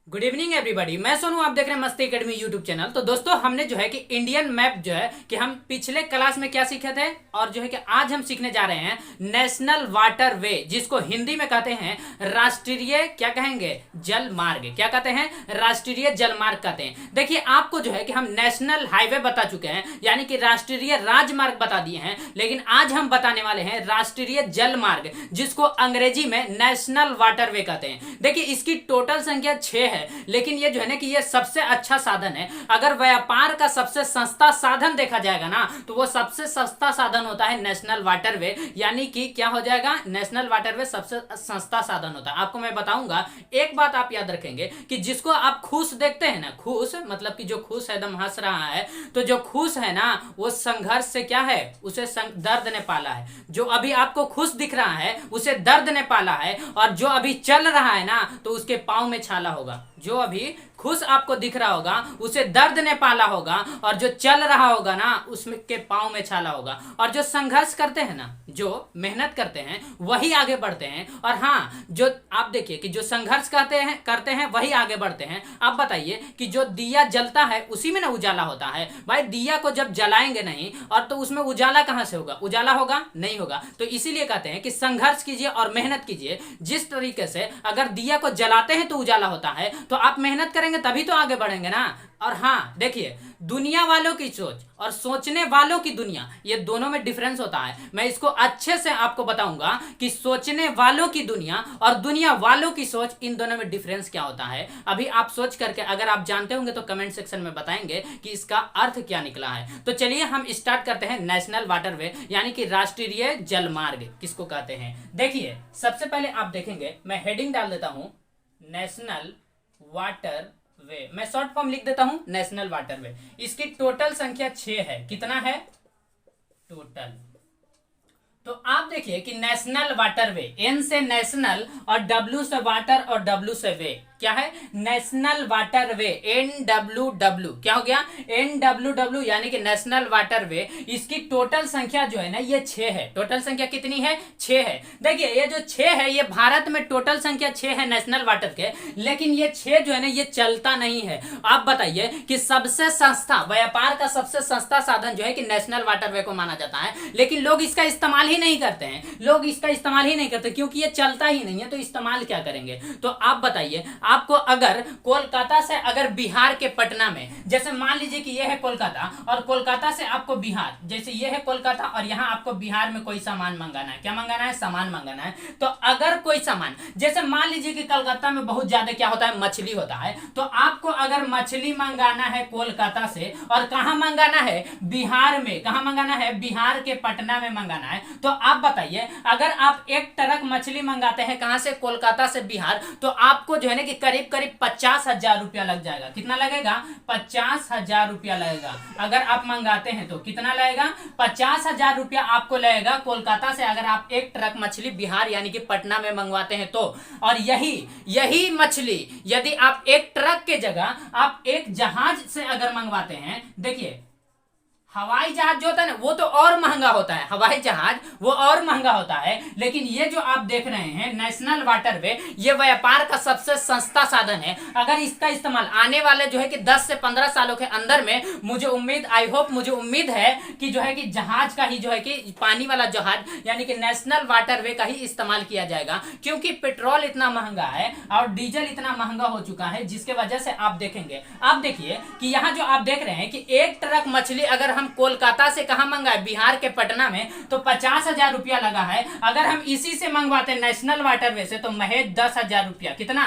Good evening everybody, मैं सोनू, आप देख रहे हैं मस्ती एकेडमी यूट्यूब चैनल। तो दोस्तों, हमने जो है कि इंडियन मैप जो है कि हम पिछले क्लास में क्या सीखे थे और जो है कि आज हम सीखने जा रहे हैं नेशनल वाटर वे, जिसको हिंदी में कहते हैं राष्ट्रीय, क्या कहेंगे, जल मार्ग। क्या कहते हैं? राष्ट्रीय जल मार्ग कहते हैं। देखिए, आपको जो है कि हम नेशनल हाईवे बता चुके हैं, यानी कि राष्ट्रीय राजमार्ग बता दिए हैं, लेकिन आज हम बताने वाले हैं राष्ट्रीय जल मार्ग, जिसको अंग्रेजी में नेशनल वाटर वे कहते हैं। देखिए, इसकी टोटल संख्या 6 है, लेकिन ये जो है ना कि ये सबसे अच्छा साधन है। अगर व्यापार का सबसे सस्ता साधन देखा जाएगा ना, तो वो सबसे सस्ता साधन होता है नेशनल वाटरवे, यानी कि क्या हो जाएगा, नेशनल वाटरवे सबसे सस्ता साधन होता है। आपको मैं बताऊंगा, एक बात आप याद रखेंगे कि जिसको आप खुश देखते हैं ना, खुश मतलब कि जो खुश है, एकदम हंस रहा है, तो जो खुश है ना, वो संघर्ष से क्या है, उसे दर्द ने पाला है। जो अभी आपको खुश दिख रहा है, उसे दर्द ने पाला है, और जो अभी चल रहा है ना, तो उसके पांव में छाला होगा। जो अभी खुश आपको दिख रहा होगा, उसे दर्द ने पाला होगा, और जो चल रहा होगा ना, उसके पांव में छाला होगा। और जो संघर्ष करते हैं ना, जो मेहनत करते हैं, वही आगे बढ़ते हैं। और हाँ, जो आप देखिए कि जो संघर्ष करते हैं वही आगे बढ़ते हैं। आप बताइए कि जो दिया जलता है उसी में ना उजाला होता है। भाई, दिया को जब जलाएंगे नहीं और तो उसमें उजाला कहां से होगा? उजाला होगा नहीं होगा। तो इसीलिए कहते हैं कि संघर्ष कीजिए और मेहनत कीजिए। जिस तरीके से अगर दिया को जलाते हैं तो उजाला होता है, तो आप मेहनत करेंगे तभी तो आगे बढ़ेंगे ना। और हाँ, देखिए, दुनिया वालों की सोच और सोचने वालों की दुनिया, ये दोनों में डिफरेंस होता है। मैं इसको अच्छे से आपको बताऊंगा कि सोचने वालों की दुनिया और दुनिया वालों की सोच, इन दोनों में डिफरेंस क्या होता है। अभी आप सोच करके, अगर आप जानते होंगे तो कमेंट सेक्शन में बताएंगे कि इसका अर्थ क्या निकला है। तो चलिए हम स्टार्ट करते हैं नेशनल वाटरवे, यानी कि राष्ट्रीय जल मार्ग किसको कहते हैं। देखिए, सबसे पहले आप देखेंगे, मैं हेडिंग डाल देता हूं नेशनल वाटर वे, मैं शॉर्ट फॉर्म लिख देता हूं नेशनल वाटर वे। इसकी टोटल संख्या 6 है। कितना है टोटल? तो आप देखिए कि नेशनल वाटर वे, एन से नेशनल और डब्ल्यू से वाटर और डब्ल्यू से वे, क्या है? National water way, NWW। क्या हो गया? NWW, यानी कि नेशनल वाटर वे। इसकी टोटल संख्या जो है ना, ये 6 है। टोटल संख्या कितनी है? 6 है। देखिए, ये जो 6 है, ये भारत में टोटल संख्या 6 है नेशनल वाटर के, लेकिन ये 6 जो है ना, ये चलता नहीं है। आप बताइए कि सबसे सस्ता, व्यापार का सबसे सस्ता साधन जो है कि नेशनल वाटर वे को माना जाता है, लेकिन लोग इसका इस्तेमाल ही नहीं करते हैं। लोग इसका इस्तेमाल ही नहीं करते क्योंकि ये चलता ही नहीं है, तो इस्तेमाल क्या करेंगे? तो आप बताइए, आपको अगर कोलकाता से अगर बिहार के पटना में, जैसे मान लीजिए कि ये है कोलकाता, और कोलकाता से आपको बिहार, जैसे ये है कोलकाता और यहां आपको बिहार में कोई सामान मंगाना है। क्या मंगाना है? सामान मंगाना है। तो अगर कोई सामान, जैसे मान लीजिए कि कोलकाता में बहुत ज्यादा क्या होता है, मछली होता है, तो आपको अगर मछली मंगाना है कोलकाता से, और कहां मंगाना है? बिहार में। कहां मंगाना है? बिहार के पटना में मंगाना है। तो आप बताइए, अगर आप एक ट्रक मछली मंगाते हैं कहां से? कोलकाता से बिहार, तो आपको जो है ना कि करीब 50,000 रुपया लग जाएगा। कितना लगेगा? 50,000 रुपया लगेगा। अगर आप मंगाते हैं तो कितना लगेगा? 50,000 रुपया आपको लगेगा कोलकाता से, अगर आप एक ट्रक मछली बिहार यानी कि पटना में मंगवाते हैं तो। और यही मछली यदि आप एक ट्रक के जगह आप एक जहाज से अगर मंगवाते हैं, देखिए, हवाई जहाज जो होता है ना, वो तो और महंगा होता है। हवाई जहाज वो और महंगा होता है, लेकिन ये जो आप देख रहे हैं नेशनल वाटर वे, ये व्यापार का सबसे सस्ता साधन है। अगर इसका इस्तेमाल आने वाले जो है कि 10 से 15 सालों के अंदर में, मुझे उम्मीद है कि जो है कि जहाज का ही जो है कि पानी वाला जहाज, यानी कि नेशनल वाटर वे का ही इस्तेमाल किया जाएगा, क्योंकि पेट्रोल इतना महंगा है और डीजल इतना महंगा हो चुका है, जिसके वजह से आप देखेंगे, आप देखिए कि यहाँ जो आप देख रहे हैं कि एक ट्रक मछली अगर हम कोलकाता से कहां मंगाए? बिहार के पटना में, तो 50,000 रुपया लगा है। अगर हम इसी से मंगवाते नेशनल वाटरवे से, तो महज 10,000 रुपया, कितना?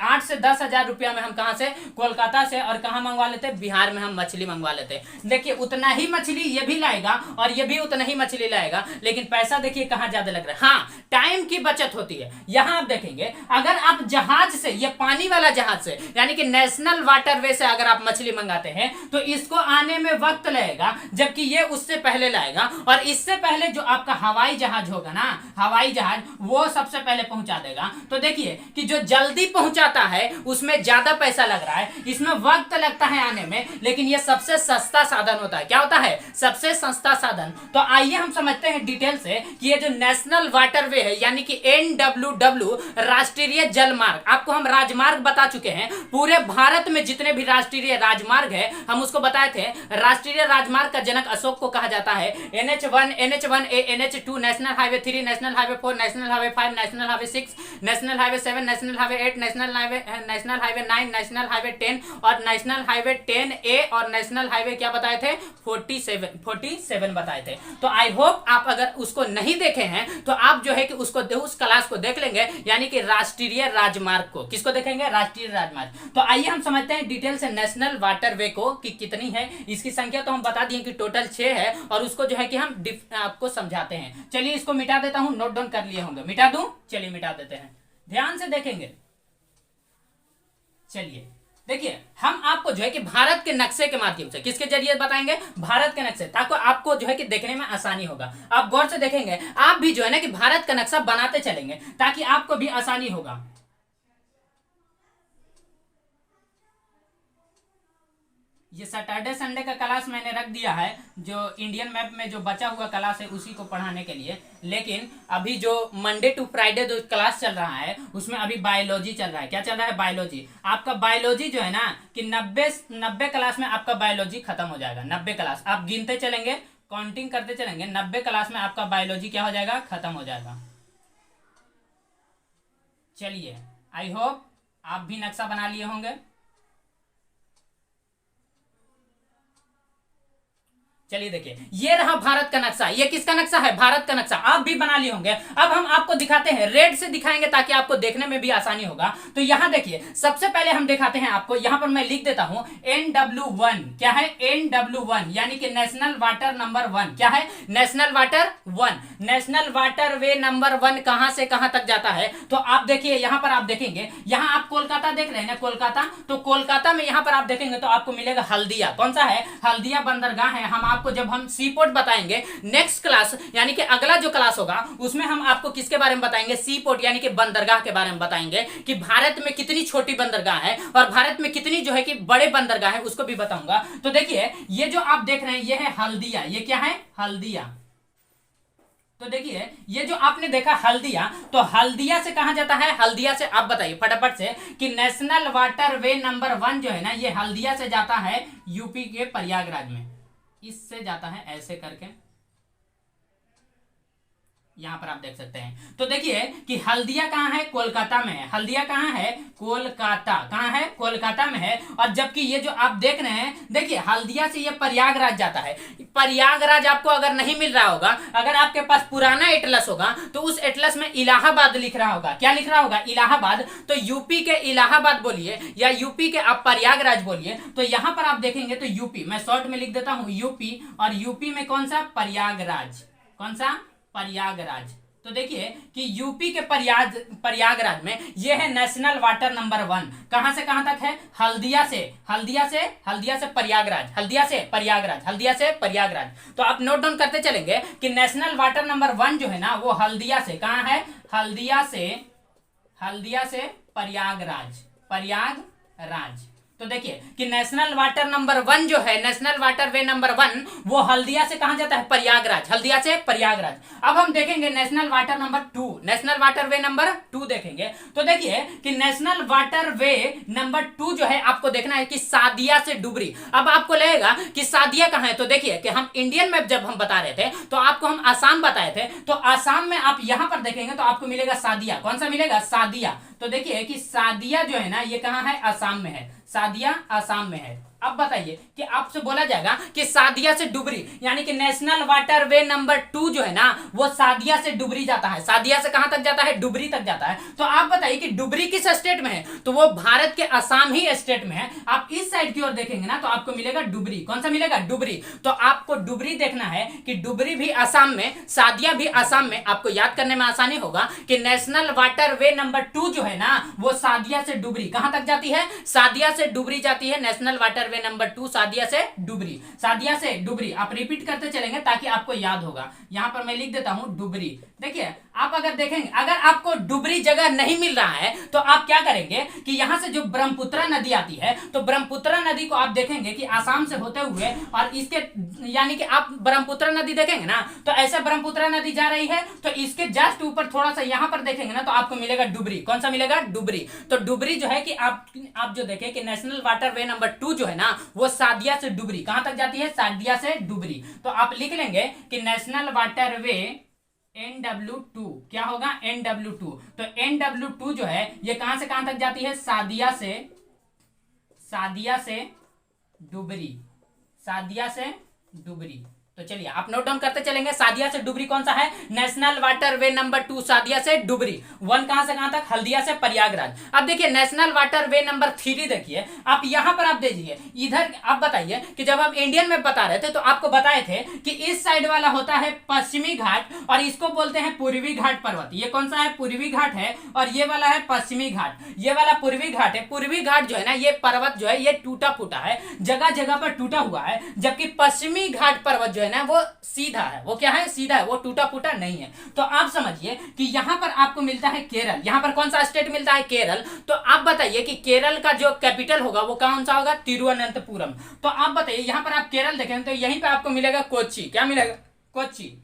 8 से 10,000 रुपया में हम कहां से? कोलकाता से। और कहां मंगवा लेते? बिहार में हम मछली मंगवा लेते। देखिए, उतना ही मछली ये भी लाएगा और ये भी उतना ही मछली लाएगा, लेकिन पैसा देखिए कहां ज्यादा लग रहा है। हाँ, टाइम की बचत होती है। यहां आप देखेंगे, अगर आप जहाज से, ये पानी वाला जहाज से, यानी कि नेशनल वाटरवे से अगर आप मछली मंगाते हैं, तो इसको आने में वक्त लगेगा, जबकि ये उससे पहले लाएगा। और इससे पहले जो आपका हवाई जहाज होगा ना, हवाई जहाज, वो सबसे पहले पहुंचा देगा। तो देखिए कि जो जल्दी पहुंचाता है उसमें ज्यादा पैसा लग रहा है, इसमें वक्त लगता है आने में, लेकिन ये सबसे सस्ता साधन होता है। क्या होता है? सबसे सस्ता साधन। तो आइए हम समझते हैं डिटेल से कि ये जो नेशनल वाटरवे है, यानी कि NWW, राष्ट्रीय जल मार्ग, आपको हम राजमार्ग बता चुके हैं। पूरे भारत में जितने भी राष्ट्रीय राजमार्ग है हम उसको बताए थे। राष्ट्रीय राजमार्ग का जनक अशोक को कहा जाता है। NH1, NH1A, NH2, national highway 3, national highway 4, national highway 5, national highway 6, national highway 7, national highway 8, national highway 9, national highway 10 और नेशनल हाईवे 10A और नेशनल हाईवे क्या बताए थे? 47 बताए थे। तो आई होप आप अगर उसको नहीं देखे हैं तो आप जो है कि उसको उस क्लास को देख लेंगे, यानी कि राष्ट्रीय राजमार्ग को। किसको देखेंगे? राष्ट्रीय राजमार्ग। तो आइए हम समझते हैं डिटेल से नेशनल वाटरवे को कि कितनी है। इसकी संख्या तो हम बता दिए कि टोटल 6 है, और उसको जो है कि हम आपको समझाते हैं। चलिए इसको मिटा देता हूं, नोट डाउन कर लिए होंगे। मिटा दूं? चलिए मिटा देते हैं, ध्यान से देखेंगे। चलिए देखिए, हम आपको जो है कि भारत के नक्शे के माध्यम से, किसके जरिए बताएंगे? भारत के नक्शे, ताकि आपको जो है कि देखने में आसानी होगा। आप गौर से देखेंगे, आप भी जो है ना कि भारत का नक्शा बनाते चलेंगे ताकि आपको भी आसानी होगा। ये सैटरडे संडे का क्लास मैंने रख दिया है, जो इंडियन मैप में जो बचा हुआ क्लास है उसी को पढ़ाने के लिए। लेकिन अभी जो मंडे टू फ्राइडे जो क्लास चल रहा है उसमें अभी बायोलॉजी चल रहा है। क्या चल रहा है? बायोलॉजी। आपका बायोलॉजी जो है ना कि 90 क्लास में आपका बायोलॉजी खत्म हो जाएगा। 90 क्लास आप गिनते चलेंगे, काउंटिंग करते चलेंगे, 90 क्लास में आपका बायोलॉजी क्या हो जाएगा? खत्म हो जाएगा। चलिए, आई होप आप भी नक्शा बना लिए होंगे। चलिए देखिए, ये रहा भारत का नक्शा। ये किसका नक्शा है? भारत का नक्शा। आप भी बना लिए होंगे। अब हम आपको दिखाते हैं, रेड से दिखाएंगे ताकि आपको देखने में भी आसानी होगा। तो यहां देखिए, सबसे पहले हम दिखाते हैं आपको, यहां पर मैं लिख देता हूं NW1। क्या है? NW1 यानी कि नेशनल वाटर नंबर 1। क्या है? National water 1। National water way number 1 कहां से कहां तक जाता है? तो आप देखिए, यहां पर आप देखेंगे, यहां आप कोलकाता देख रहे हैं ना, कोलकाता। तो कोलकाता में यहां पर आप देखेंगे तो आपको मिलेगा हल्दिया। कौन सा है? हल्दिया बंदरगाह है। हम आपको जब हम सी पोर्ट बताएंगे नेक्स्ट क्लास, यानी कि अगला जो क्लास होगा उसमें हम आपको किसके बारे में बताएंगे? सी पोर्ट यानी कि बंदरगाह के बारे में बताएंगे कि भारत में कितनी छोटी बंदरगाह है और भारत में कितनी जो है कि बड़े बंदरगाह है, उसको भी बताऊंगा। तो देखिए, ये जो आप देख रहे हैं ये है हल्दिया। ये क्या है? हल्दिया। तो देखिए, ये जो आपने देखा हल्दिया, तो हल्दिया से कहां जाता है? हल्दिया से आप बताइए फटाफट से कि नेशनल वाटर वे नंबर 1 जो है ना, ये हल्दिया से जाता है यूपी के प्रयागराज में। इससे जाता है ऐसे करके, यहां पर आप देख सकते हैं। तो देखिए कि हल्दिया कहां है? कोलकाता में है। हल्दिया कहां है? कोलकाता। कहां है? कोलकाता में है। और जबकि ये जो आप देख रहे हैं, देखिए हल्दिया से ये प्रयागराज जाता है। प्रयागराज आपको अगर नहीं मिल रहा होगा, अगर आपके पास पुराना एटलस होगा तो उस एटलस में इलाहाबाद लिख रहा होगा। क्या लिख रहा होगा? इलाहाबाद। तो यूपी के इलाहाबाद बोलिए या यूपी के आप प्रयागराज बोलिए। तो यहां पर आप देखेंगे तो यूपी, मैं शॉर्ट में लिख देता हूं यूपी, और यूपी में कौन सा? प्रयागराज। कौन सा? प्रयागराज। तो देखिए कि यूपी के प्रयागराज में ये है नेशनल वाटर नंबर 1। कहां से कहां तक है? हल्दिया से प्रयागराज, हल्दिया से प्रयागराज, हल्दिया से प्रयागराज। तो आप नोट डाउन करते चलेंगे कि नेशनल वाटर नंबर 1 जो है ना, वो हल्दिया से, कहां है? हल्दिया से प्रयागराज। तो देखिए कि नेशनल वाटर नंबर 1 जो है, नेशनल वाटर वे नंबर 1, वो हल्दिया से कहां जाता है? प्रयागराज। हल्दिया से प्रयागराज। अब हम देखेंगे national water number 2, national water way number 2 देखेंगे। तो देखिए कि नेशनल वाटर वे नंबर 2 जो है, आपको देखना है कि सादिया से डुबरी। अब आपको लगेगा कि सादिया कहां है? तो देखिए कि हम इंडियन मैप जब हम बता रहे थे तो आपको हम आसाम बताए थे। तो आसाम में आप यहां पर देखेंगे तो आपको मिलेगा सादिया। कौन सा मिलेगा? सादिया। तो देखिए कि सादिया जो है ना, ये कहां है? आसाम में है। सादिया आसाम में है। अब बताइए कि आपसे बोला जाएगा कि सादिया से डुबरी, यानी कि नेशनल वाटर वे नंबर 2 जो है ना, वो सादिया से डुबरी जाता है। सादिया से कहां तक जाता है? डुबरी तक जाता है। तो आप बताइए कि डुबरी किस स्टेट में है? तो वो भारत के असम ही स्टेट में है। आप इस साइड की ओर देखेंगे ना तो आपको मिलेगा डुबरी। कौन सा मिलेगा? डुबरी। तो आपको डुबरी देखना है कि डुबरी भी असम में, सादिया भी असम में। आपको याद करने में आसानी होगा कि नेशनल वाटर वे नंबर 2 जो है ना, वो सादिया से डुबरी कहां तक जाती है? सादिया से डुबरी जाती है national water way number 2 Sadia से डुबरी, सादिया से डुबरी। आप रिपीट करते चलेंगे ताकि आपको याद होगा। यहां पर मैं लिख देता हूं डुबरी। देखिए आप अगर देखेंगे, अगर आपको डुबरी जगह नहीं मिल रहा है तो आप क्या करेंगे कि यहां से जो ब्रह्मपुत्रा नदी आती है, तो ब्रह्मपुत्रा नदी को आप देखेंगे कि आसाम से होते हुए और इसके यानी कि आप ब्रह्मपुत्रा नदी देखेंगे ना, तो ऐसे ब्रह्मपुत्रा नदी जा रही है, तो इसके जस्ट ऊपर थोड़ा सा यहां पर देखेंगे ना तो आपको मिलेगा डुबरी। कौन सा मिलेगा? डुबरी। तो डुबरी जो है कि आप जो देखें कि नेशनल वाटर वे नंबर 2 जो है ना वो सादिया से डुबरी कहां तक जाती है? सादिया से डुबरी। तो आप लिख लेंगे कि नेशनल वाटर वे NW2 क्या होगा? NW2। तो NW2 जो है ये कहां से कहां तक जाती है? सादिया से डुबरी, सादिया से डुबरी। तो चलिए आप नोट डाउन करते चलेंगे। सादिया से डुबरी कौन सा है? National water way number 2 Sadia से डुबरी। 1 कहां से कहां तक? हल्दिया से प्रयागराज। अब देखिए नेशनल वाटर वे नंबर 3 देखिए, आप यहां पर आप देखिए इधर आप बताइए कि जब हम इंडियन में बता रहे थे तो आपको बताए थे कि इस साइड वाला होता है पश्चिमी घाट और इसको बोलते हैं पूर्वी घाट पर्वत। ये कौन सा है? पूर्वी घाट है। और ये वाला है पश्चिमी घाट, ये वाला पूर्वी घाट है। पूर्वी घाट जो है ना ये पर्वत जो है ये टूटा फूटा है, जगह जगह पर टूटा हुआ है, जबकि पश्चिमी घाट पर्वत जो है ना वो सीधा है। वो क्या है? सीधा है, वो टूटा फूटा नहीं है। तो आप समझिए कि यहां पर आपको मिलता है केरल। यहां पर कौन सा स्टेट मिलता है? केरल। तो आप बताइए कि केरल का जो कैपिटल होगा वो कौन सा होगा? तिरुवनंतपुरम। तो आप बताइए यहां पर आप केरल देखें तो यहीं पर आपको मिलेगा कोच्चि। क्या मिलेगा? कोच्चि।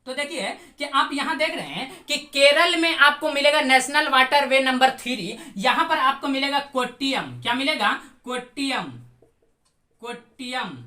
तो देखिए कि आप यहां देख रहे हैं कि केरल में आपको मिलेगा नेशनल वाटर वे नंबर 3, यहां पर आपको मिलेगा कोट्टियम। क्या मिलेगा? कोट्टियम। कोट्टियम।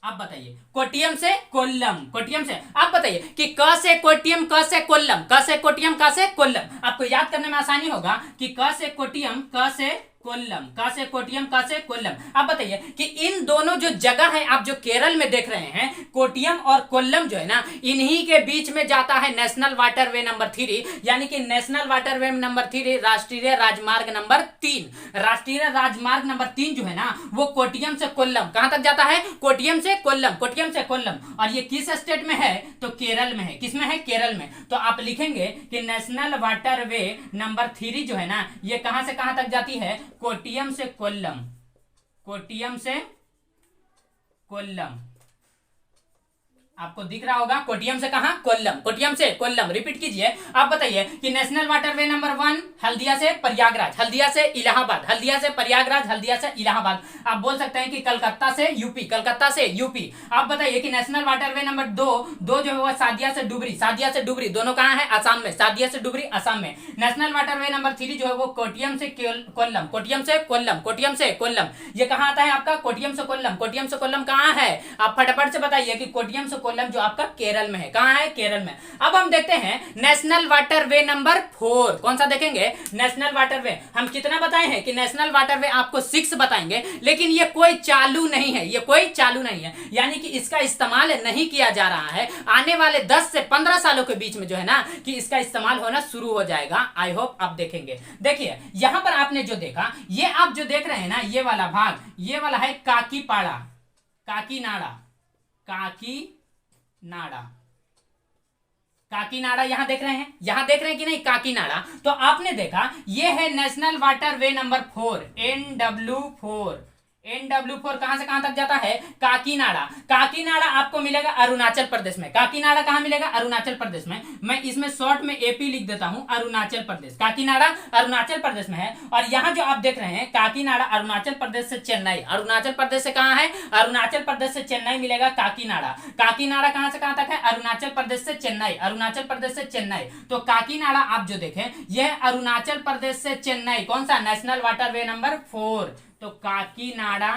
आप बताइए कोट्टियम से कोल्लम, कोट्टियम से आप बताइए कि क से कोट्टियम, क से कोल्लम, क से कोट्टियम, क से कोल्लम। आपको याद करने में आसानी होगा कि क से कोट्टियम, क से कोल्लम, का से कोट्टियम, का से कोल्लम। आप बताइए कि इन दोनों जो जगह है आप जो केरल में देख रहे हैं कोट्टियम और कोल्लम जो है ना, इन्हीं के बीच में जाता है नेशनल वाटर वे नंबर 3, यानी कि नेशनल वाटर वे नंबर 3 राष्ट्रीय राजमार्ग नंबर 3। राष्ट्रीय राजमार्ग नंबर 3 जो है ना वो कोट्टियम से कोल्लम कहां तक जाता है? कोट्टियम से कोल्लम, कोट्टियम से कोल्लम। और ये किस स्टेट में है? तो केरल में है। किसमें है? केरल में। तो आप लिखेंगे कि नेशनल वाटर वे नंबर 3 जो है ना ये कहां से कहां तक जाती है? कोट्टियम से कोल्लम, कोट्टियम से कोल्लम। आपको दिख रहा होगा कोट्टियम से कहां? कोल्लम, कोट्टियम से कोल्लम। रिपीट कीजिए। आप बताइए कि national water way number 1 Haldia से प्रयागराज, हल्दिया से इलाहाबाद, हल्दिया से प्रयागराज, हल्दिया से इलाहाबाद। आप बोल सकते हैं कि कलकत्ता से यूपी, कलकत्ता से यूपी। आप बताइए कि नेशनल वाटर वे नंबर 2 जो है वो सादिया से डुबरी, सादिया से डुबरी। दोनों कहां है? आसाम में। सादिया से डुबरी असम में। नेशनल वाटर वे नंबर 3 जो है वो कोट्टियम से कोल्लम, कोट्टियम से कोल्लम, कोट्टियम से कोल्लम। ये कहां आता है आपका? कोट्टियम से कोल्लम। कोट्टियम से कोल्लम कहां है? आप फटाफट से बताइए कि कोट्टियम से कोल्लम जो आपका केरल में है। कहां है? केरल में। अब हम देखते हैं नेशनल वाटर वे नंबर 4। कौन सा देखेंगे? National water way. हम कितना बताए हैं कि नेशनल वाटर वे आपको 6 बताएंगे, लेकिन ये कोई चालू नहीं है, ये कोई चालू नहीं है, यानी कि इसका इस्तेमाल नहीं किया जा रहा है। आने वाले 10 से 15 सालों के बीच में जो है ना कि इसका इस्तेमाल होना शुरू हो जाएगा। आई होप आप देखेंगे। देखिए यहां पर आपने जो देखा, ये आप जो देख रहे हैं ना ये वाला भाग, ये वाला है काकीपाड़ा, काकीनाडा, काकीनाडा, काकीनाडा। यहां देख रहे हैं, यहां देख रहे हैं कि नहीं? काकीनाडा। तो आपने देखा ये है national water way number 4 NW4। NW4 कहां से कहां तक जाता है? काकीनाडा। काकीनाडा आपको मिलेगा अरुणाचल प्रदेश में। काकीनाडा कहां मिलेगा? अरुणाचल प्रदेश में। मैं इसमें शॉर्ट में AP लिख देता हूं, अरुणाचल प्रदेश। काकीनाडा अरुणाचल प्रदेश में है। और यहां जो आप देख रहे हैं काकीनाडा अरुणाचल प्रदेश से चेन्नई, अरुणाचल प्रदेश से कहां है? अरुणाचल प्रदेश से चेन्नई मिलेगा काकीनाडा। काकीनाडा कहां से कहां तक है? अरुणाचल प्रदेश से चेन्नई, अरुणाचल प्रदेश से चेन्नई। तो काकीनाडा आप जो देखें यह अरुणाचल प्रदेश से चेन्नई, कौन सा? National water way number 4। तो काकीनाडा,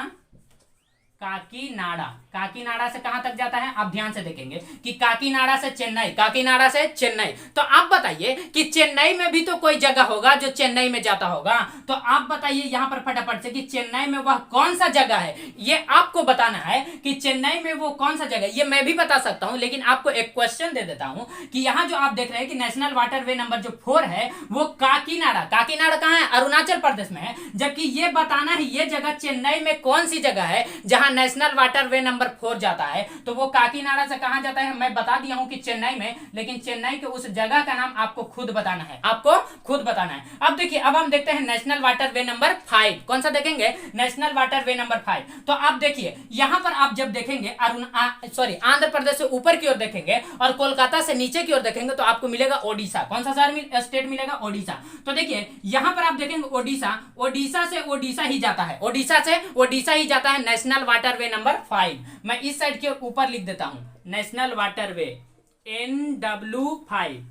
काकीनाडा, काकीनाडा से कहां तक जाता है? आप ध्यान से देखेंगे कि काकीनाडा से चेन्नई, काकीनाडा से चेन्नई। तो आप बताइए कि चेन्नई में भी तो कोई जगह होगा जो चेन्नई में जाता होगा। तो आप बताइए यहां पर फटाफट से कि चेन्नई में वह कौन सा जगह है, ये आपको बताना है कि चेन्नई में वो कौन सा जगह। ये मैं भी बता सकता हूं, लेकिन आपको एक क्वेश्चन दे देता हूं कि यहां जो आप देख रहे हैं कि नेशनल वाटर वे नंबर जो 4 है वो काकीनाडा, काकीनाडा कहां है? अरुणाचल प्रदेश में है। जबकि ये बताना है ये जगह चेन्नई में कौन सी जगह है जहां जहां नेशनल वाटरवे नंबर 4 जाता है तो वो काकीनाडा से कहां जाता है, मैं बता दिया हूं कि चेन्नई में, लेकिन चेन्नई के उस जगह का नाम आपको खुद बताना है, आपको खुद बताना है। अब देखिए, अब हम देखते हैं नेशनल वाटरवे नंबर 5। कौन सा देखेंगे, नेशनल वाटरवे नंबर 5। तो आप देखिए यहां पर आप जब देखेंगे आंध्र प्रदेश से ऊपर की ओर देखेंगे और कोलकाता से नीचे की ओर देखेंगे तो आपको मिलेगा ओडिशा। कौन सा शहर स्टेट मिलेगा, ओडिशा। तो देखिए यहां पर आप देखेंगे ओडिशा, ओडिशा से ओडिशा ही जाता है, ओडिशा से ओडिशा ही जाता है नेशनल वाटरवे नंबर 5। मैं इस साइड के ऊपर लिख देता हूं, national waterway NW5,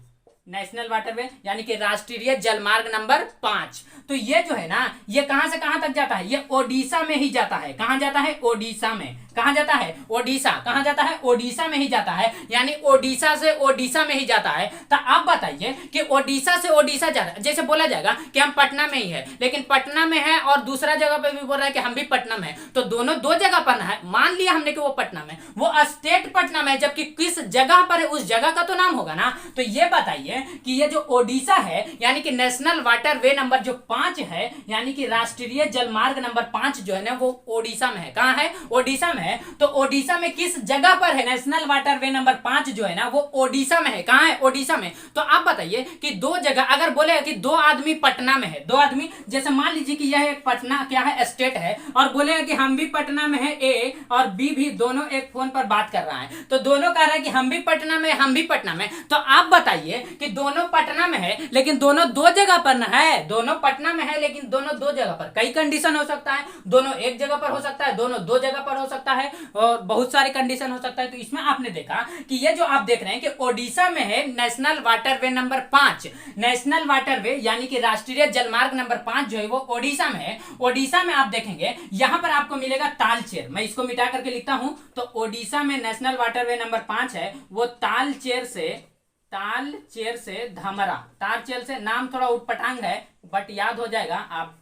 national waterway यानी कि राष्ट्रीय जलमार्ग नंबर 5। तो ये जो है ना, ये कहां से कहां तक जाता है, ये ओडिशा में ही जाता है। कहां जाता है, ओडिशा में। कहां जाता है, ओडिशा। कहां जाता है, ओडिशा में ही जाता है, यानी ओडिशा से ओडिशा में ही जाता है। तो आप बताइए कि ओडिशा से ओडिशा जा रहा है, जैसे बोला जाएगा कि हम पटना में ही है, लेकिन पटना में है और दूसरा जगह पे भी बोल रहा है कि हम भी पटना में है, तो दोनों दो जगह पर है। मान लिया हमने कि वो पटना में, वो स्टेट पटना में है, जबकि किस जगह पर है उस जगह का तो नाम होगा ना। तो ये बताइए कि ये जो ओडिशा है यानी कि नेशनल वाटरवे नंबर जो 5 है, यानी कि राष्ट्रीय जलमार्ग नंबर 5 जो है ना, वो ओडिशा में है। कहां है, ओडिशा में है। तो ओडिशा में किस जगह पर है नेशनल वाटरवे नंबर 5 जो है ना, वो ओडिशा में है। कहां है, ओडिशा में। तो आप बताइए कि दो जगह अगर बोले कि दो आदमी पटना में है, दो आदमी, जैसे मान लीजिए कि यह एक पटना क्या है, स्टेट है, और बोले कि हम भी पटना में है, ए और बी भी दोनों एक फोन पर बात कर रहा है, तो दोनों कह रहा है कि हम भी पटना में, हम भी पटना में। तो आप बताइए कि दोनों पटना में है लेकिन दोनों दो जगह पर ना है, दोनों पटना में है लेकिन दोनों दो जगह पर। कई कंडीशन हो सकता है, दोनों एक जगह पर हो सकता है, दोनों दो जगह पर हो सकता है, और बहुत सारे कंडीशन हो सकता है। तो इसमें आपने देखा कि ये जो आप देख रहे हैं कि ओडिशा में है national waterway number 5, national waterway यानी कि राष्ट्रीय जलमार्ग नंबर 5 जो है वो ओडिशा में है। ओडिशा में आप देखेंगे यहां पर आपको मिलेगा तालचेर, मैं इसको मिटा करके लिखता हूं। तो ओडिशा में नेशनल वाटरवे नंबर 5 है, वो तालचेर से धमरा, तालचेर से नाम थोड़ा उटपटांग है बट याद हो जाएगा, आप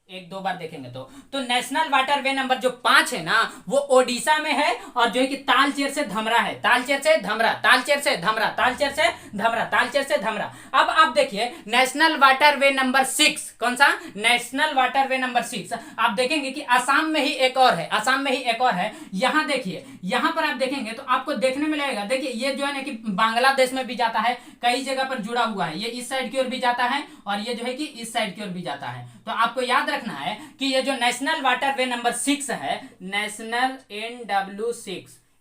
एक दो बार देखेंगे तो नेशनल वाटरवे नंबर जो 5 है ना, वो ओडिशा में है, और जो है कि तालचेर से धमरा है, तालचेर से धमरा, तालचेर से धमरा, तालचेर से धमरा, तालचेर से धमरा। अब आप देखिए नेशनल वाटरवे नंबर 6, कौन सा, नेशनल वाटरवे नंबर 6, आप देखेंगे कि असम में ही एक और है, असम में ही एक और है। यहां देखिए, यहां पर आप देखेंगे तो आपको देखने में लगेगा, देखिए ये जो है ना कि बांग्लादेश में भी जाता है, कई जगह पर जुड़ा हुआ है, ये इस साइड की ओर भी जाता है और ये जो है कि इस साइड की ओर भी जाता है। तो आपको याद रखना है कि ये जो नेशनल वाटरवे नंबर 6 है, नेशनल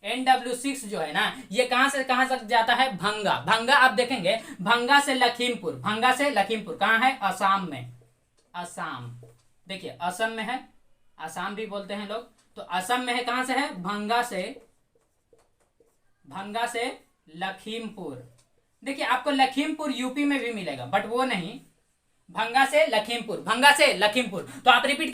NW6 जो है ना, ये कहां से कहां तक जाता है, भंगा, भंगा आप देखेंगे, भंगा से लखीमपुर, भंगा से लखीमपुर कहां है, असम में, असम, देखिए असम में है, असम भी बोलते हैं लोग, तो असम में है, कहां से है, भंगा से लखीमपुर। देखिए आपको लखीमपुर यूपी में भी मिलेगा बट वो नहीं, भंगा से लखीमपुर, भंगा से लखीमपुर। तो आप रिपीट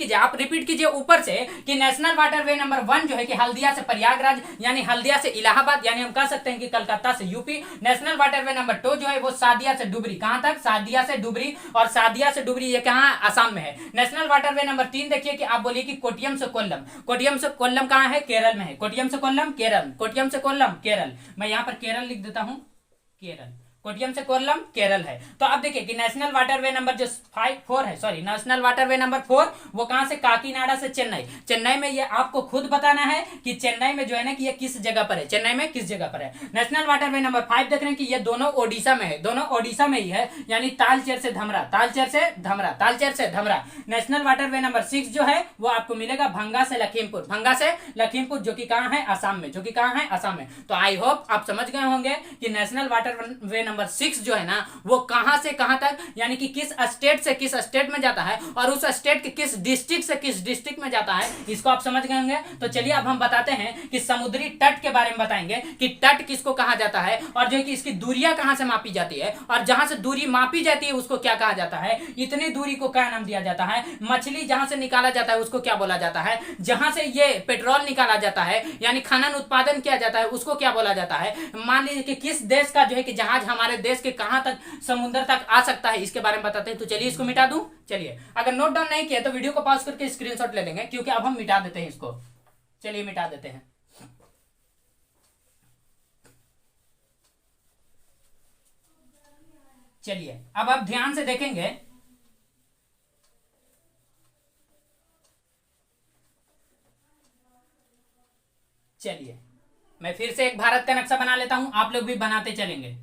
कीजिए ऊपर से कि नेशनल वाटरवे नंबर 1 जो है कि हल्दिया से प्रयागराज, यानी हल्दिया से इलाहाबाद, यानी हम कह सकते हैं कि कलकत्ता से यूपी। नेशनल वाटरवे नंबर 2 जो है वो सादिया से डुबरी, कहां तक, सादिया से डुबरी, और सादिया से डुबरी ये कहां, असम में है। नेशनल वाटरवे नंबर 3 देखिए कि आप बोलिए कि कोट्टियम से कोल्लम, कोट्टियम से कोल्लम कहां है, केरल में है, कोट्टियम से कोल्लम केरल, कोट्टियम से कोल्लम केरल, मैं यहां पर केरल लिख देता हूं, केरल, कोट्टियम से कोल्लम केरल है। तो आप देखिए कि नेशनल वाटरवे नंबर जो 4 है, सॉरी नेशनल वाटरवे नंबर 4 वो कहां से, काकीनाडा से चेन्नई, चेन्नई में, ये आपको खुद बताना है कि चेन्नई में जो है ना कि ये किस जगह पर है, चेन्नई में किस जगह पर है। नेशनल वाटरवे नंबर 5 देख रहे हैं कि ये दोनों ओडिशा में है, दोनों ओडिशा में ही है, यानी तालचेर से धमरा, तालचेर से धमरा, तालचेर से धमरा। नेशनल वाटरवे नंबर 6 जो है वो आपको मिलेगा भंगा से लखीमपुर, भंगा से लखीमपुर जो कि कहां है, असम में, जो कि कहां है, असम में। तो आई होप आप समझ गए होंगे कि नेशनल वाटरवे नंबर 6 जो है ना वो कहां से कहां तक, यानी कि किस स्टेट से किस स्टेट में जाता है, और उस स्टेट के किस डिस्ट्रिक्ट से किस डिस्ट्रिक्ट में जाता है, इसको आप समझ गए होंगे। तो चलिए अब हम बताते हैं कि समुद्री तट के बारे में बताएंगे कि तट किसको कहा जाता है, और जो है कि इसकी दूरियां कहां से मापी जाती है, और जहां से दूरी मापी जाती है उसको क्या कहा जाता है, इतनी दूरी को क्या नाम दिया जाता है, मछली जहां से निकाला जाता है उसको क्या बोला जाता है, जहां से ये पेट्रोल निकाला जाता है यानी खनन उत्पादन किया जाता है उसको क्या बोला जाता है। मान लीजिए कि किस देश का जो है कि जहाज हमारे देश के कहां तक समुद्र तक आ सकता है, इसके बारे में बताते हैं। तो चलिए इसको मिटा दूं, चलिए अगर नोट डाउन नहीं किया तो वीडियो को पॉज करके स्क्रीनशॉट ले लेंगे, क्योंकि अब हम मिटा देते हैं इसको। चलिए मिटा देते हैं। चलिए अब आप ध्यान से देखेंगे, चलिए मैं फिर से एक भारत का नक्शा बना लेता हूं, आप लोग भी बनाते चलेंगे।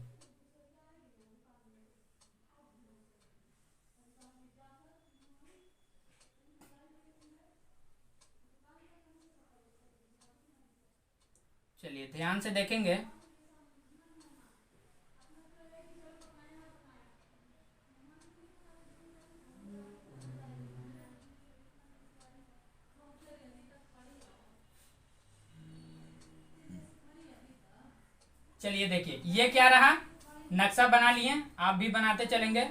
चलिए ध्यान से देखेंगे। चलिए देखिए ये क्या रहा, नक्शा बना लिए, आप भी बनाते चलेंगे।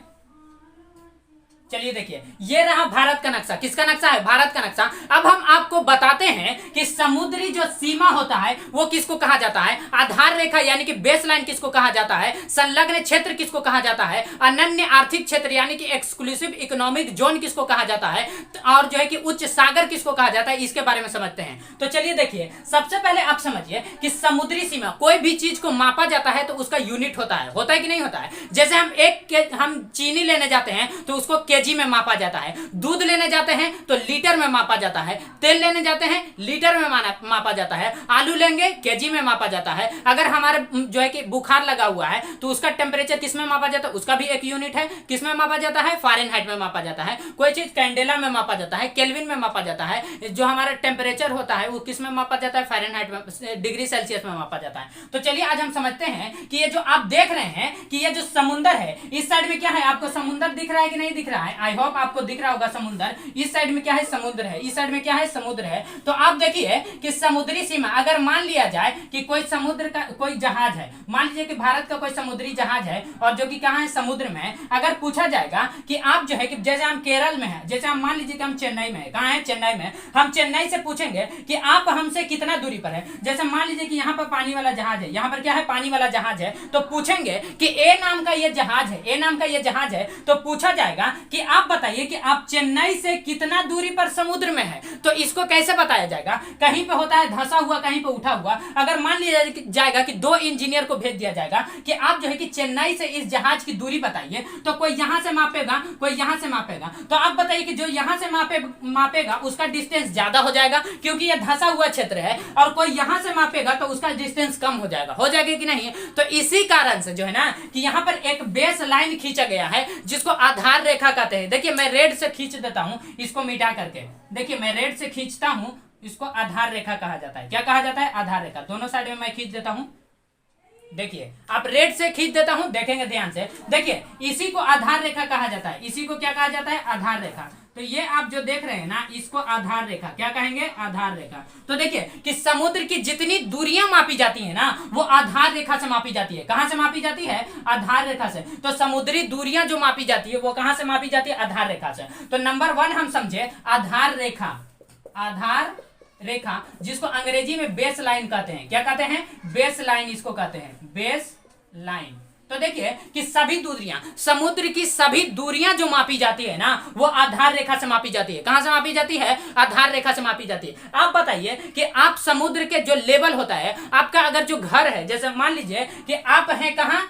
चलिए देखिए ये रहा भारत का नक्शा। किसका नक्शा है? भारत का नक्शा। अब हम आपको बताते हैं कि समुद्री जो सीमा होता है वो किसको कहा जाता है, आधार रेखा यानी कि बेस लाइन किसको कहा जाता है, संलग्न क्षेत्र किसको कहा जाता है, अनन्य आर्थिक क्षेत्र यानी कि एक्सक्लूसिव इकोनॉमिक जोन किसको कहा जाता है, और जो है कि उच्च सागर किसको कहा जाता है, इसके बारे में समझते हैं। तो चलिए देखिए सबसे पहले आप समझिए कि समुद्री सीमा, कोई भी चीज को मापा जाता है तो उसका यूनिट होता है कि नहीं होता है। जैसे हम चीनी लेने जाते हैं तो उसको केजी में मापा जाता है, दूध लेने जाते हैं तो लीटर में मापा जाता है, तेल लेने जाते हैं लीटर में मापा जाता है, आलू लेंगे केजी में मापा जाता है। अगर हमारे जो है कि बुखार लगा हुआ है तो उसका टेम्परेचर किस में मापा जाता है, उसका भी एक यूनिट है, किस में मापा जाता है, फ़ारेनहाइट में मापा जाता है। कोई चीज कैंडेला में मापा जाता है, केल्विन में मापा जाता है। जो हमारा टेम्परेचर होता है वो किस में मापा जाता है, फ़ारेनहाइट में, डिग्री सेल्सियस में मापा जाता है। तो चलिए आज हम समझते हैं कि ये जो आप देख रहे हैं कि ये जो समुंदर है, इस साइड में क्या है, आपको समुंदर दिख रहा है कि नहीं दिख रहा है? आई होप आपको दिख रहा होगा समुद्र। इस साइड में क्या है, समुद्र है, इस साइड में क्या है, समुद्र है। तो आप देखिए कि समुद्री सीमा, अगर मान लिया जाए कि कोई समुद्र का कोई जहाज है, मान लीजिए कि भारत का कोई समुद्री जहाज है और जो कि कहां है, समुद्र में है। अगर पूछा जाएगा कि आप जो है कि जैसे हम केरल में है, जैसे हम मान लीजिए कि हम चेन्नई में है, कहां है, चेन्नई में, हम चेन्नई से पूछेंगे कि आप हमसे कितना दूरी पर है। जैसे मान लीजिए कि यहाँ पर पानी वाला जहाज है, यहाँ पर क्या है, पानी वाला जहाज है। तो पूछेंगे कि ए नाम का ये जहाज है, ए नाम का ये जहाज है। तो पूछा जाएगा कि आप बताइए कि आप चेन्नई से कितना दूरी पर समुद्र में है। तो इसको कैसे बताया जाएगा, कहीं पे होता है धंसा हुआ, कहीं पे उठा हुआ। अगर मान लिया जाएगा कि दो इंजीनियर को भेज दिया जाएगा कि आप जो है कि चेन्नई से इस जहाज की दूरी बताइए, तो कोई यहां से मापेगा, कोई यहां से मापेगा। तो आप बताइए कि जो यहां से मापेगा उसका डिस्टेंस ज्यादा हो जाएगा क्योंकि यह धंसा हुआ क्षेत्र है, और कोई यहां से मापेगा तो उसका डिस्टेंस कम हो जाएगा कि नहीं। तो इसी कारण से जो है ना कि यहां पर एक बेस लाइन खींचा गया है जिसको आधार रेखा कहते हैं। देखिए मैं रेड से खींच देता हूं इसको मिटा करके, देखिए मैं रेड से खींचता हूं, इसको आधार रेखा कहा जाता है। क्या कहा जाता है, आधार रेखा। दोनों साइड में मैं खींच देता हूं, देखिए आप रेड से खींच देता हूं, देखेंगे ध्यान से, देखिए इसी को आधार रेखा कहा जाता है। इसी को क्या कहा जाता है, आधार रेखा। तो ये आप जो देख रहे हैं ना, इसको आधार रेखा क्या कहेंगे, आधार रेखा। तो देखिए कि समुद्र की जितनी दूरियां मापी जाती है ना वो आधार रेखा से मापी जाती है। कहां से मापी जाती है, आधार रेखा से। तो समुद्री दूरियां जो मापी जाती है वो कहां से मापी जाती है, आधार रेखा से। तो नंबर 1 हम समझे आधार रेखा, आधार रेखा जिसको अंग्रेजी में बेस लाइन कहते हैं। क्या कहते हैं, बेस लाइन इसको कहते हैं, बेस लाइन। तो देखिए कि सभी दूरियां, समुद्र की सभी दूरियां जो मापी जाती है ना वो आधार रेखा से मापी जाती है। कहां से मापी जाती है, आधार रेखा से मापी जाती है। आप बताइए कि आप समुद्र के जो लेवल होता है, आपका अगर जो घर है, जैसे मान लीजिए कि आप हैं कहां,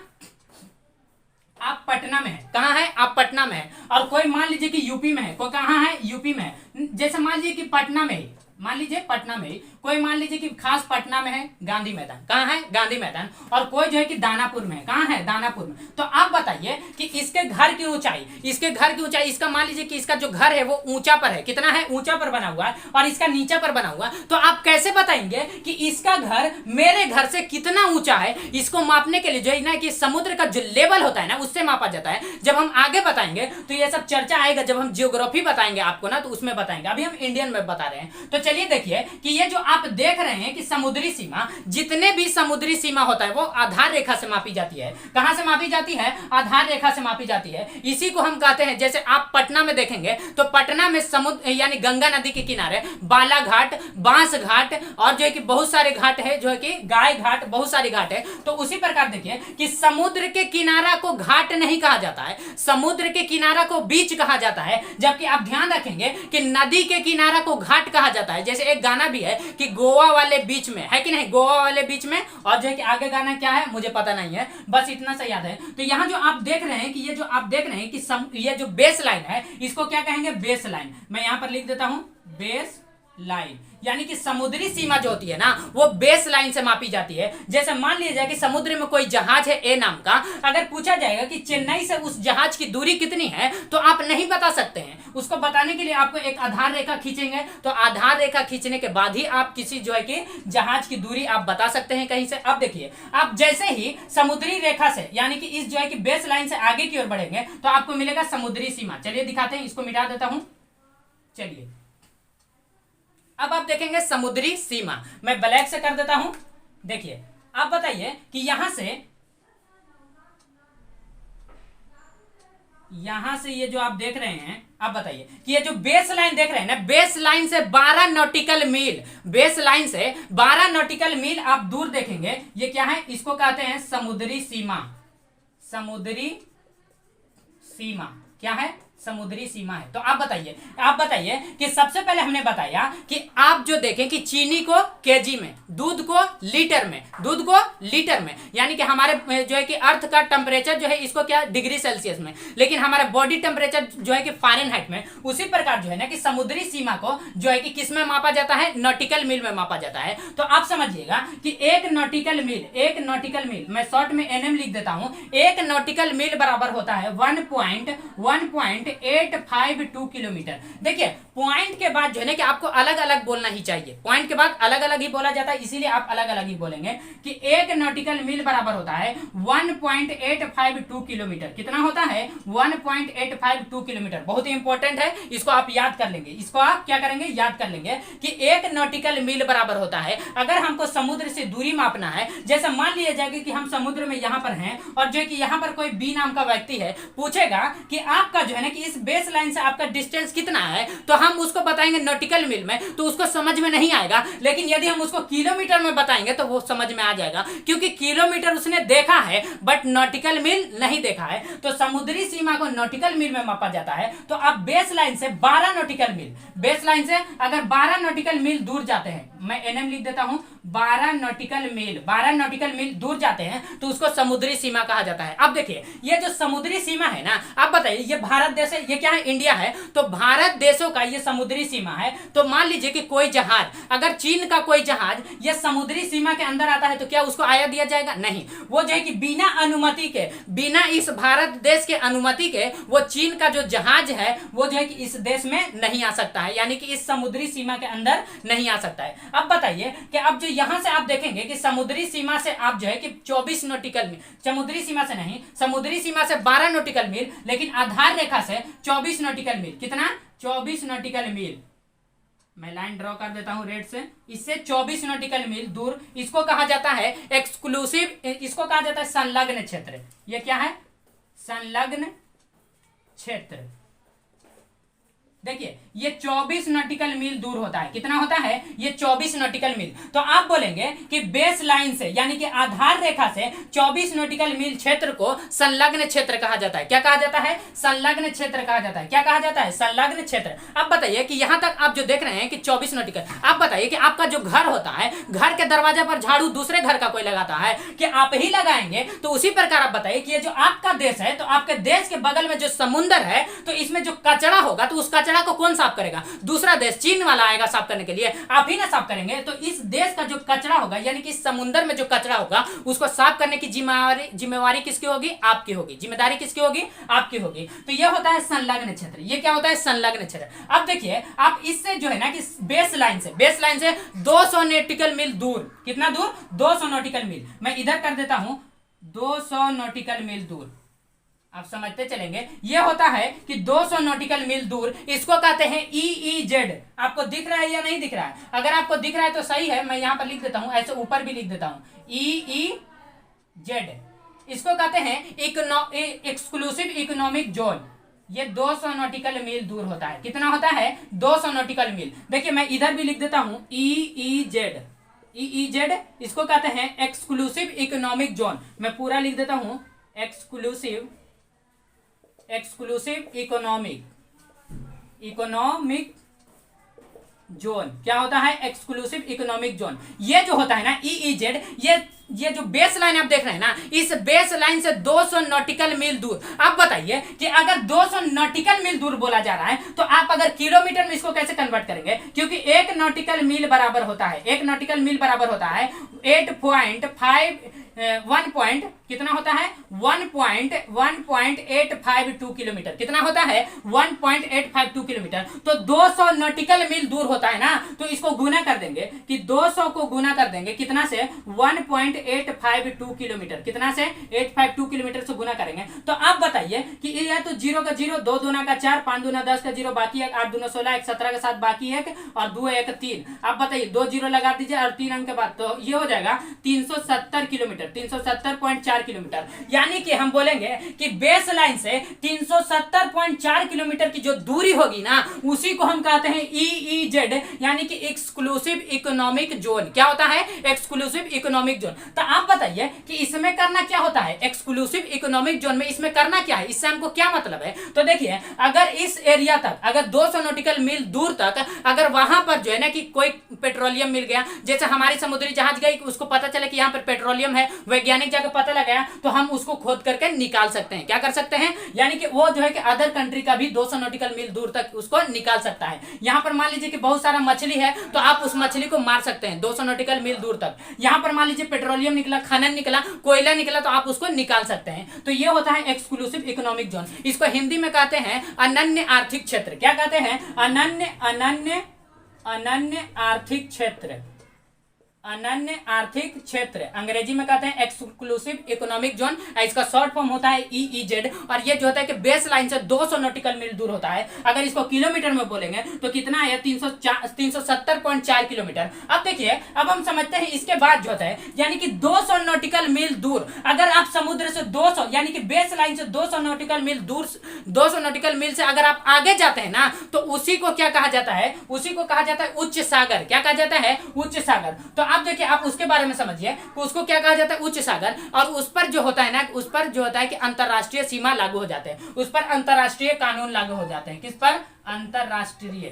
आप पटना में है, कहां है, आप पटना में है, और कोई मान लीजिए कि यूपी में है, कोई कहां है, यूपी में है। जैसे मान लीजिए कि पटना में ही, मान लीजिए पटना में ही, कोई मान लीजिए कि खास पटना में है गांधी मैदान, कहां है, गांधी मैदान, और कोई जो है कि दानापुर में है, कहां है, दानापुर में। तो आप बताइए कि इसके घर की ऊंचाई, इसके घर की ऊंचाई, इसका मान लीजिए कि इसका जो घर है वो ऊंचा पर है, कितना है, ऊंचा पर बना हुआ है, और इसका नीचा पर बना हुआ। तो आप कैसे बताएंगे कि इसका घर मेरे घर से कितना ऊंचा है। इसको मापने के लिए जो है ना कि समुद्र का जो लेवल होता है ना उससे मापा जाता है। जब हम आगे बताएंगे तो ये सब चर्चा आएगा, जब हम जियोग्राफी बताएंगे आपको ना तो उसमें बताएंगे। अभी हम इंडियन मैप बता रहे हैं। तो चलिए देखिए कि ये जो आप देख रहे हैं कि समुद्री सीमा, जितने भी समुद्री सीमा होता है वो आधार रेखा से मापी जाती है। कहां से मापी जाती है, आधार रेखा से मापी जाती है। इसी को हम कहते हैं, जैसे आप पटना में देखेंगे तो पटना में समुद्र यानी गंगा नदी के किनारे बाला घाट, बांस घाट, और जो है कि बहुत सारे घाट है, जो है कि गाय घाट, बहुत सारे घाट है। तो उसी प्रकार देखिए कि समुद्र के किनारा को घाट नहीं कहा जाता है, समुद्र के किनारा को बीच कहा जाता है। जबकि आप ध्यान रखेंगे कि नदी के किनारा को घाट कहा जाता है। जैसे एक गाना भी है कि गोवा वाले बीच में, है कि नहीं, गोवा वाले बीच में, और जो है कि आगे गाना क्या है मुझे पता नहीं है, बस इतना सा याद है। तो यहाँ जो आप देख रहे हैं कि ये जो आप देख रहे हैं कि ये जो बेस लाइन है इसको क्या कहेंगे, बेस लाइन। मैं यहाँ पर लिख देता हूं बेस लाइन, यानी कि समुद्री सीमा जो होती है ना वो बेस लाइन से मापी जाती है। जैसे मान लिया जाए कि समुद्र में कोई जहाज है ए नाम का, अगर पूछा जाएगा कि चेन्नई से उस जहाज की दूरी कितनी है तो आप नहीं बता सकते हैं। उसको बताने के लिए आपको एक आधार रेखा खींचेंगे, तो आधार रेखा खींचने के बाद ही आप किसी जो है कि जहाज की दूरी आप बता सकते हैं कहीं से। अब देखिए, आप जैसे ही समुद्री रेखा से यानी कि इस जो है कि बेस लाइन से आगे की ओर बढ़ेंगे तो आपको मिलेगा समुद्री सीमा। चलिए दिखाते हैं, इसको मिटा देता हूं। चलिए अब आप देखेंगे समुद्री सीमा, मैं ब्लैक से कर देता हूं। देखिए आप बताइए कि यहां से ये जो आप देख रहे हैं, आप बताइए कि ये जो बेस लाइन देख रहे हैं ना, बेस लाइन से 12 नॉटिकल मील, बेस लाइन से 12 नॉटिकल मील आप दूर देखेंगे, ये क्या है, इसको कहते हैं समुद्री सीमा। समुद्री सीमा क्या है, समुद्री सीमा है। तो आप बताइए कि सबसे पहले हमने बताया कि आप जो देखें कि चीनी को केजी में, दूध को लीटर में, यानी कि हमारे जो है कि अर्थ का टेम्परेचर जो है इसको क्या डिग्री सेल्सियस में, लेकिन हमारा बॉडी टेम्परेचर जो है कि फारेनहाइट में। उसी प्रकार जो है ना कि समुद्री सीमा को जो है कि किस में मापा जाता है, नॉटिकल मील में मापा जाता है। तो आप समझिएगा कि एक नॉटिकल मील मैं शॉर्ट में एनएम लिख देता हूं, एक नॉटिकल मील बराबर होता है 1.852 किलोमीटर। देखिए पॉइंट के बाद जो है ना कि आपको अलग अलग बोलना ही चाहिए, पॉइंट के बाद अलग अलग ही बोला जाता है, इसीलिए आप अलग अलग ही बोलेंगे कि एक नॉटिकल मील बराबर होता है 1.852 किलोमीटर। कितना होता है, 1.852 किलोमीटर। बहुत ही इंपॉर्टेंट है, इसको आप याद कर लेंगे, इसको आप क्या करेंगे, याद कर लेंगे कि एक नॉटिकल मील बराबर होता है। अगर हमको समुद्र से दूरी मापना है, जैसे मान लिया जाएगा कि हम समुद्र में यहां पर हैं और जो है कि यहां पर कोई बी नाम का व्यक्ति है, पूछेगा कि आपका जो है ना कि इस बेस लाइन से आपका डिस्टेंस कितना है, तो हम उसको बताएंगे नॉटिकल मील में, तो उसको समझ में नहीं आएगा। लेकिन यदि हम उसको किलोमीटर में बताएंगे तो वो समझ में आ जाएगा, क्योंकि किलोमीटर उसने देखा है बट नॉटिकल मील नहीं देखा है। तो समुद्री सीमा को नॉटिकल मील में मापा जाता है। तो आप बेस लाइन से 12 नॉटिकल मील, बेस लाइन से अगर 12 नॉटिकल मील दूर जाते हैं, मैं एनएम लिख देता हूं, 12 नॉटिकल मील दूर जाते हैं तो उसको समुद्री सीमा कहा जाता है। अब देखिए ये जो समुद्री सीमा है ना, आप बताइए ये भारत देश है, ये क्या है, इंडिया है, तो भारत देशों का ये समुद्री सीमा है। तो मान लीजिए कि कोई जहाज, अगर चीन का कोई जहाज ये समुद्री सीमा के अंदर आता है तो क्या उसको आया दिया जाएगा, नहीं। वो जो है कि बिना अनुमति के, बिना इस भारत देश के अनुमति के वो चीन का जो जहाज है वो जो है कि इस देश में नहीं आ सकता है, यानी कि इस समुद्री सीमा के अंदर नहीं आ सकता है। अब बताइए कि अब जो यहां से आप देखेंगे कि समुद्री सीमा से आप जो है कि 24 नॉटिकल मील, समुद्री सीमा से नहीं, समुद्री सीमा से 12 नॉटिकल मील, लेकिन आधार रेखा से 24 नॉटिकल मील, कितना, 24 नॉटिकल मील, मैं लाइन ड्रॉ कर देता हूं रेड से, इससे 24 नॉटिकल मील दूर, इसको कहा जाता है एक्सक्लूसिव, इसको कहा जाता है संलग्न क्षेत्र। ये क्या है, संलग्न क्षेत्र। देखिए ये 24 नॉटिकल मील दूर होता है, कितना होता है, ये 24 नॉटिकल मील। तो आप बोलेंगे कि बेस लाइन से यानी कि आधार रेखा से 24 नॉटिकल मील क्षेत्र को संलग्न क्षेत्र कहा जाता है। क्या कहा जाता है, संलग्न क्षेत्र कहा जाता है। क्या कहा जाता है, संलग्न क्षेत्र। अब बताइए कि यहां तक आप जो देख रहे हैं कि 24 नॉटिकल, आप बताइए कि आपका जो घर होता है, घर के दरवाजे पर झाड़ू दूसरे घर का कोई लगाता है कि आप ही लगाएंगे, तो उसी प्रकार आप बताइए कि ये जो आपका देश है, तो आपके देश के बगल में जो समुद्र है, तो इसमें जो कचरा होगा तो उस कचरा को कौन साफ करेगा, दूसरा देश, चीन वाला आएगा साफ करने के लिए, आप ही ना साफ करेंगे। तो इस देश का जो कचरा होगा यानी कि समुद्र में जो कचरा होगा उसको साफ करने की जिम्मेवारी किसकी होगी, आपकी होगी, जिम्मेदारी किसकी होगी, आपकी होगी। तो यह होता है संलग्न क्षेत्र। ये क्या होता है, संलग्न क्षेत्र। अब देखिए आप इससे जो है ना कि बेस लाइन से 200 नॉटिकल मील दूर, कितना दूर, 200 नॉटिकल मील, मैं इधर कर देता हूं 200 नॉटिकल मील दूर, आप समझते चलेंगे। यह होता है कि 200 नॉटिकल मील दूर, इसको कहते हैं EEZ। आपको दिख रहा है या नहीं दिख रहा है, अगर आपको दिख रहा है तो सही है, मैं यहां पर लिख देता हूं, ऐसे ऊपर भी लिख देता हूं EEZ। इसको कहते हैं एक्सक्लूसिव इकोनॉमिक जोन। ये 200 नॉटिकल मील दूर होता है, कितना होता है, 200 नॉटिकल मील। देखिए मैं इधर भी लिख देता हूं EEZ, इसको कहते हैं एक्सक्लूसिव इकोनॉमिक जोन। मैं पूरा लिख देता हूं एक्सक्लूसिव इकोनॉमिक जोन। क्या होता है, एक्सक्लूसिव इकोनॉमिक जोन। ये जो होता है ना EEZ, ये ये जो बेस लाइन आप देख रहे हैं ना, इस बेस लाइन से 200 नॉटिकल मील दूर। आप बताइए कि अगर 200 नॉटिकल मील दूर बोला जा रहा है तो आप अगर किलोमीटर में इसको कैसे कन्वर्ट करेंगे, क्योंकि एक नॉटिकल मील बराबर होता है, एक नॉटिकल मील बराबर होता है 1 कितना होता है 1.852 किलोमीटर। कितना होता है 1.852 किलोमीटर। तो 200 नॉटिकल मील दूर होता है ना, तो इसको गुना कर देंगे कि 200 को गुना कर देंगे कितना से 1.852 किलोमीटर। कितना से 852 किलोमीटर से गुना करेंगे। तो आप बताइए कि यह तो 0 का 0, 2 दूना का 4, 5 दूना 10 का 0 बाकी है, 8 दूना 16, 1 17 के साथ बाकी है और 2 1 3। आप बताइए 2 0 लगा दीजिए और 3 अंक के बाद, तो ये हो जाएगा 370 किलोमीटर, 370.4 किलोमीटर। यानी कि हम बोलेंगे कि बेस लाइन से 370.4 किलोमीटर की जो दूरी होगी ना, उसी को हम कहते हैं EEZ, यानी कि एक्सक्लूसिव इकोनॉमिक जोन। क्या होता है एक्सक्लूसिव इकोनॉमिक जोन। तो आप बताइए कि इसमें करना क्या होता है, एक्सक्लूसिव इकोनॉमिक जोन में इसमें करना क्या है, इससे हमको क्या मतलब है। तो देखिए अगर इस एरिया तक, अगर 200 नॉटिकल मील दूर तक अगर वहां पर जो है ना कि कोई पेट्रोलियम मिल गया, जैसे हमारी समुद्री जहाज गई, उसको पता चला कि यहाँ पर पेट्रोलियम है, वैज्ञानिक जाकर पता लगाया, तो हम उसको खोद करके निकाल सकते हैं। क्या कर सकते हैं, यानी कि वो जो है कि अदर कंट्री का भी 200 नॉटिकल मील दूर तक उसको निकाल सकता है। यहां पर मान लीजिए कि बहुत सारा मछली है, तो आप उस मछली को मार सकते हैं 200 नॉटिकल मील दूर तक। यहां पर मान लीजिए पेट्रोलियम निकला, खनन निकला, कोयला निकला, तो आप उसको निकाल सकते हैं। तो ये होता है एक्सक्लूसिव इकोनॉमिक जोन। इसको हिंदी में कहते हैं अनन्य आर्थिक क्षेत्र। क्या कहते हैं, अनन्य आर्थिक क्षेत्र, अनन्य आर्थिक क्षेत्र। अंग्रेजी में कहते हैं एक्सक्लूसिव इकोनॉमिक जोन। इसका शॉर्ट फॉर्म होता है EEZ। और ये जो होता है कि बेस लाइन से 200 नॉटिकल मील दूर होता है। अगर इसको किलोमीटर में बोलेंगे तो कितना है 370.4 किलोमीटर। अब देखिए, अब हम समझते हैं इसके बाद जो होता है, यानी कि 200 नॉटिकल मील दूर, अगर आप समुद्र से 200 यानी कि बेस लाइन से 200 नॉटिकल मील दूर, 200 नॉटिकल मील से अगर आप आगे जाते हैं ना, तो उसी को क्या कहा जाता है, उसी को कहा जाता है उच्च सागर। क्या कहा जाता है, उच्च सागर। तो आप देखिए, आप उसके बारे में समझिए, उसको क्या कहा जाता है, उच्च सागर। और उस पर जो होता है ना, उस पर जो होता है कि अंतरराष्ट्रीय सीमा लागू हो जाते हैं, उस पर अंतरराष्ट्रीय कानून लागू हो जाते हैं। किस पर, अंतरराष्ट्रीय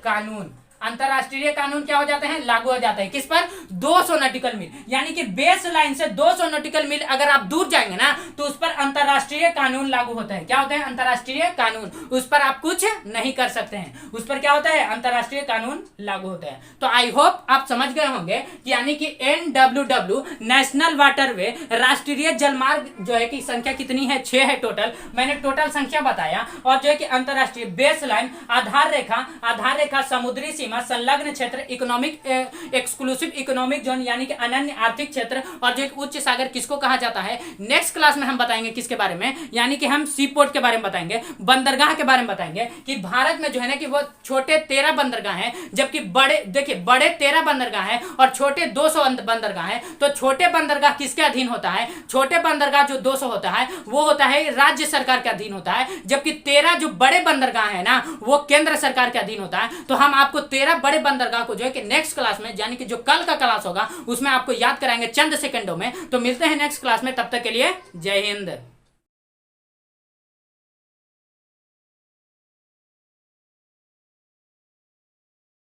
कानून। अंतरराष्ट्रीय कानून क्या हो जाते हैं, लागू हो जाते हैं। किस पर, 200 नॉटिकल मील। यानी कि बेस लाइन से 200 नॉटिकल मील अगर आप दूर जाएंगे ना, तो उस पर अंतरराष्ट्रीय कानून लागू होते हैं। क्या होते हैं, अंतरराष्ट्रीय कानून। उस पर आप कुछ नहीं कर सकते हैं, उस पर क्या होता है, अंतरराष्ट्रीय कानून लागू होते हैं। तो आई होप आप समझ गए होंगे कि यानी कि NWW नेशनल वाटरवे, राष्ट्रीय जलमार्ग जो है कि संख्या कितनी है, 6 है टोटल। मैंने टोटल संख्या बताया। और जो है कि अंतरराष्ट्रीय बेस लाइन, आधार रेखा, समुद्री सीमा, संलग्न क्षेत्र, इकोनॉमिक एक्सक्लूसिव इकोनॉमिक जोन यानी कि अनन्य आर्थिक क्षेत्र, और जो एक उच्च सागर किसको कहा जाता है। नेक्स्ट क्लास में हम बताएंगे किसके बारे में, यानी कि हम सी पोर्ट के बारे में बताएंगे, बंदरगाह के बारे में बताएंगे कि भारत में जो है ना कि वो छोटे 13 बंदरगाह हैं, जबकि बड़े, देखिए बड़े 13 बंदरगाह हैं और छोटे 200 बंदरगाह हैं। तो छोटे बंदरगाह किसके अधीन होता है, छोटे बंदरगाह जो 200 होता है वो होता है राज्य सरकार के अधीन होता है, जबकि 13 जो बड़े बंदरगाह है ना, वो केंद्र सरकार के अधीन होता है। तो हम आपको 13 बड़े बंदरगाह को जो है कि नेक्स्ट क्लास में, यानी कि जो कल का क्लास होगा, उसमें आपको याद कराएंगे चंद सेकंडों में। तो मिलते हैं नेक्स्ट क्लास में, तब तक के लिए जय हिंद।